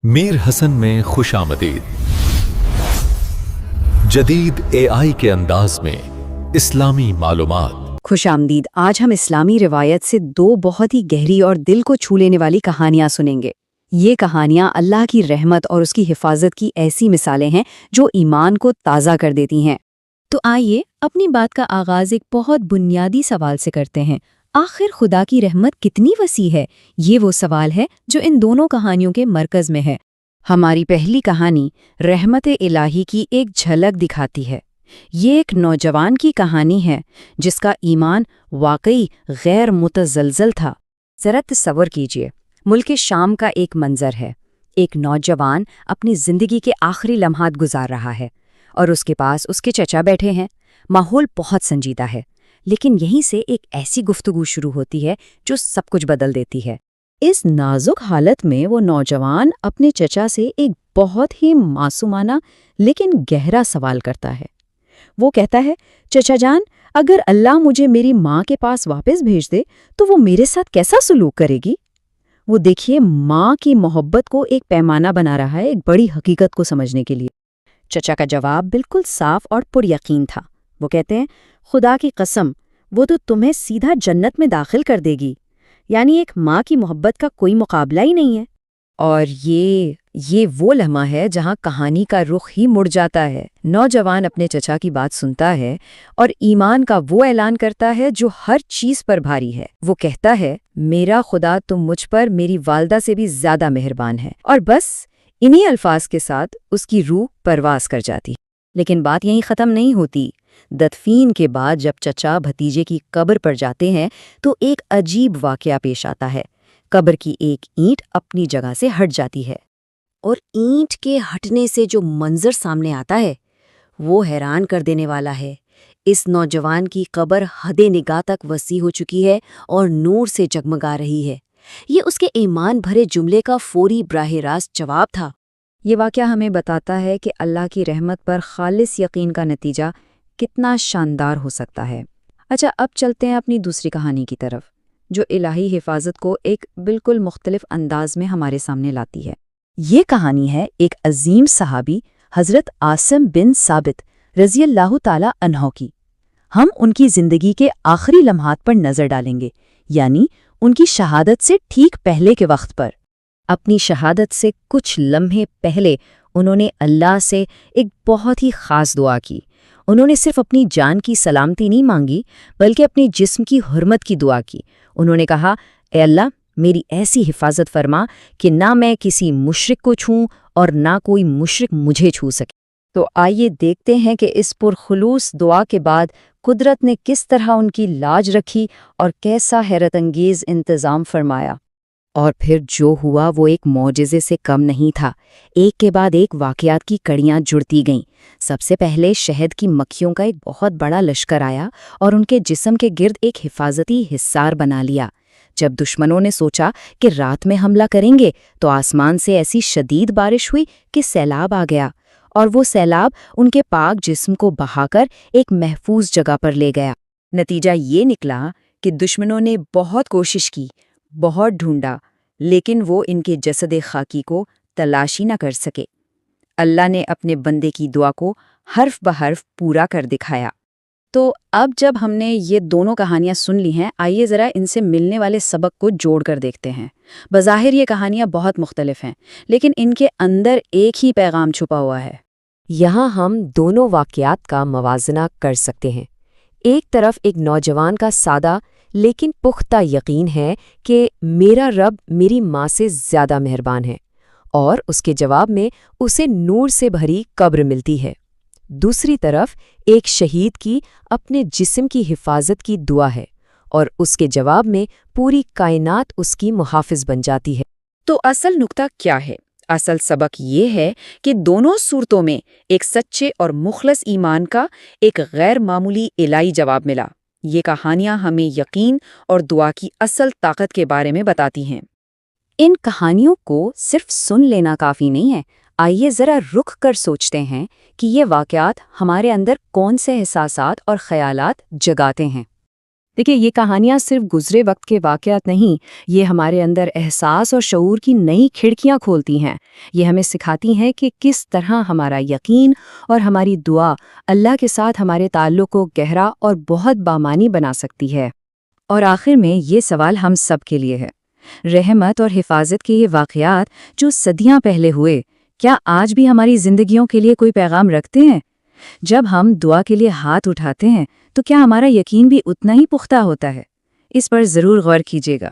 میر حسن میں خوش آمدید۔ جدید AI کے انداز میں اسلامی معلومات۔ خوش آمدید۔ آج ہم اسلامی روایت سے دو بہت ہی گہری اور دل کو چھو لینے والی کہانیاں سنیں گے۔ یہ کہانیاں اللہ کی رحمت اور اس کی حفاظت کی ایسی مثالیں ہیں جو ایمان کو تازہ کر دیتی ہیں۔ تو آئیے اپنی بات کا آغاز ایک بہت بنیادی سوال سے کرتے ہیں۔ آخر خدا کی رحمت کتنی وسیع ہے؟ یہ وہ سوال ہے جو ان دونوں کہانیوں کے مرکز میں ہے۔ ہماری پہلی کہانی رحمت الہی کی ایک جھلک دکھاتی ہے۔ یہ ایک نوجوان کی کہانی ہے جس کا ایمان واقعی غیر متزلزل تھا۔ ذرا تصور کیجئے، ملک شام کا ایک منظر ہے۔ ایک نوجوان اپنی زندگی کے آخری لمحات گزار رہا ہے اور اس کے پاس اس کے چچا بیٹھے ہیں۔ ماحول بہت سنجیدہ ہے، لیکن یہیں سے ایک ایسی گفتگو شروع ہوتی ہے جو سب کچھ بدل دیتی ہے۔ اس نازک حالت میں وہ نوجوان اپنے چچا سے ایک بہت ہی معصومانہ لیکن گہرا سوال کرتا ہے۔ وہ کہتا ہے، چچا جان، اگر اللہ مجھے میری ماں کے پاس واپس بھیج دے تو وہ میرے ساتھ کیسا سلوک کرے گی؟ وہ دیکھیے ماں کی محبت کو ایک پیمانہ بنا رہا ہے، ایک بڑی حقیقت کو سمجھنے کے لیے۔ چچا کا جواب بالکل صاف اور پر یقین تھا۔ وہ کہتے ہیں، خدا کی قسم، وہ تو تمہیں سیدھا جنت میں داخل کر دے گی، یعنی ایک ماں کی محبت کا کوئی مقابلہ ہی نہیں ہے۔ اور یہ وہ لمحہ ہے جہاں کہانی کا رخ ہی مڑ جاتا ہے۔ نوجوان اپنے چچا کی بات سنتا ہے اور ایمان کا وہ اعلان کرتا ہے جو ہر چیز پر بھاری ہے۔ وہ کہتا ہے، میرا خدا تم مجھ پر میری والدہ سے بھی زیادہ مہربان ہے۔ اور بس انہی الفاظ کے ساتھ اس کی روح پرواز کر جاتی۔ لیکن بات یہیں ختم نہیں ہوتی۔ دفین کے بعد جب چچا بھتیجے کی قبر پر جاتے ہیں تو ایک عجیب واقعہ پیش آتا ہے۔ قبر کی ایک اینٹ اپنی جگہ سے ہٹ جاتی ہے، اور اینٹ کے ہٹنے سے جو منظر سامنے آتا ہے وہ حیران کر دینے والا ہے۔ اس نوجوان کی قبر حد نگاہ تک وسیع ہو چکی ہے اور نور سے جگمگا رہی ہے۔ یہ اس کے ایمان بھرے جملے کا فوری براہ راست جواب تھا۔ یہ واقعہ ہمیں بتاتا ہے کہ اللہ کی رحمت پر خالص یقین کا نتیجہ کتنا شاندار ہو سکتا ہے۔ اچھا، اب چلتے ہیں اپنی دوسری کہانی کی طرف، جو الہی حفاظت کو ایک بالکل مختلف انداز میں ہمارے سامنے لاتی ہے۔ یہ کہانی ہے ایک عظیم صحابی حضرت عاصم بن ثابت رضی اللہ تعالی عنہ کی۔ ہم ان کی زندگی کے آخری لمحات پر نظر ڈالیں گے، یعنی ان کی شہادت سے ٹھیک پہلے کے وقت پر۔ اپنی شہادت سے کچھ لمحے پہلے انہوں نے اللہ سے ایک بہت ہی خاص دعا کی۔ انہوں نے صرف اپنی جان کی سلامتی نہیں مانگی، بلکہ اپنے جسم کی حرمت کی دعا کی۔ انہوں نے کہا، اے اللہ، میری ایسی حفاظت فرما کہ نہ میں کسی مشرک کو چھوں اور نہ کوئی مشرک مجھے چھو سکے۔ تو آئیے دیکھتے ہیں کہ اس پرخلوص دعا کے بعد قدرت نے کس طرح ان کی لاج رکھی اور کیسا حیرت انگیز انتظام فرمایا۔ اور پھر جو ہوا وہ ایک معجزے سے کم نہیں تھا۔ ایک کے بعد ایک واقعات کی کڑیاں جڑتی گئیں۔ سب سے پہلے شہد کی مکھیوں کا ایک بہت بڑا لشکر آیا اور ان کے جسم کے گرد ایک حفاظتی حصار بنا لیا۔ جب دشمنوں نے سوچا کہ رات میں حملہ کریں گے تو آسمان سے ایسی شدید بارش ہوئی کہ سیلاب آ گیا، اور وہ سیلاب ان کے پاک جسم کو بہا کر ایک محفوظ جگہ پر لے گیا۔ نتیجہ یہ نکلا کہ دشمنوں نے بہت کوشش کی، بہت ڈھونڈا، لیکن وہ ان کے جسد خاکی کو تلاشی نہ کر سکے۔ اللہ نے اپنے بندے کی دعا کو حرف بحرف پورا کر دکھایا۔ تو اب جب ہم نے یہ دونوں کہانیاں سن لی ہیں، آئیے ذرا ان سے ملنے والے سبق کو جوڑ کر دیکھتے ہیں۔ بظاہر یہ کہانیاں بہت مختلف ہیں، لیکن ان کے اندر ایک ہی پیغام چھپا ہوا ہے۔ یہاں ہم دونوں واقعات کا موازنہ کر سکتے ہیں۔ ایک طرف ایک نوجوان کا سادہ لیکن پختہ یقین ہے کہ میرا رب میری ماں سے زیادہ مہربان ہے، اور اس کے جواب میں اسے نور سے بھری قبر ملتی ہے۔ دوسری طرف ایک شہید کی اپنے جسم کی حفاظت کی دعا ہے، اور اس کے جواب میں پوری کائنات اس کی محافظ بن جاتی ہے۔ تو اصل نقطہ کیا ہے؟ اصل سبق یہ ہے کہ دونوں صورتوں میں ایک سچے اور مخلص ایمان کا ایک غیر معمولی الہی جواب ملا۔ یہ کہانیاں ہمیں یقین اور دعا کی اصل طاقت کے بارے میں بتاتی ہیں۔ ان کہانیوں کو صرف سن لینا کافی نہیں ہے۔ آئیے ذرا رک کر سوچتے ہیں کہ یہ واقعات ہمارے اندر کون سے احساسات اور خیالات جگاتے ہیں۔ دیکھیے، یہ کہانیاں صرف گزرے وقت کے واقعات نہیں، یہ ہمارے اندر احساس اور شعور کی نئی کھڑکیاں کھولتی ہیں۔ یہ ہمیں سکھاتی ہیں کہ کس طرح ہمارا یقین اور ہماری دعا اللہ کے ساتھ ہمارے تعلق کو گہرا اور بہت بامانی بنا سکتی ہے۔ اور آخر میں یہ سوال ہم سب کے لیے ہے، رحمت اور حفاظت کے یہ واقعات جو صدیاں پہلے ہوئے، کیا آج بھی ہماری زندگیوں کے لیے کوئی پیغام رکھتے ہیں؟ جب ہم دعا کے لیے ہاتھ اٹھاتے ہیں تو کیا ہمارا یقین بھی اتنا ہی پختہ ہوتا ہے؟ اس پر ضرور غور کیجیے گا۔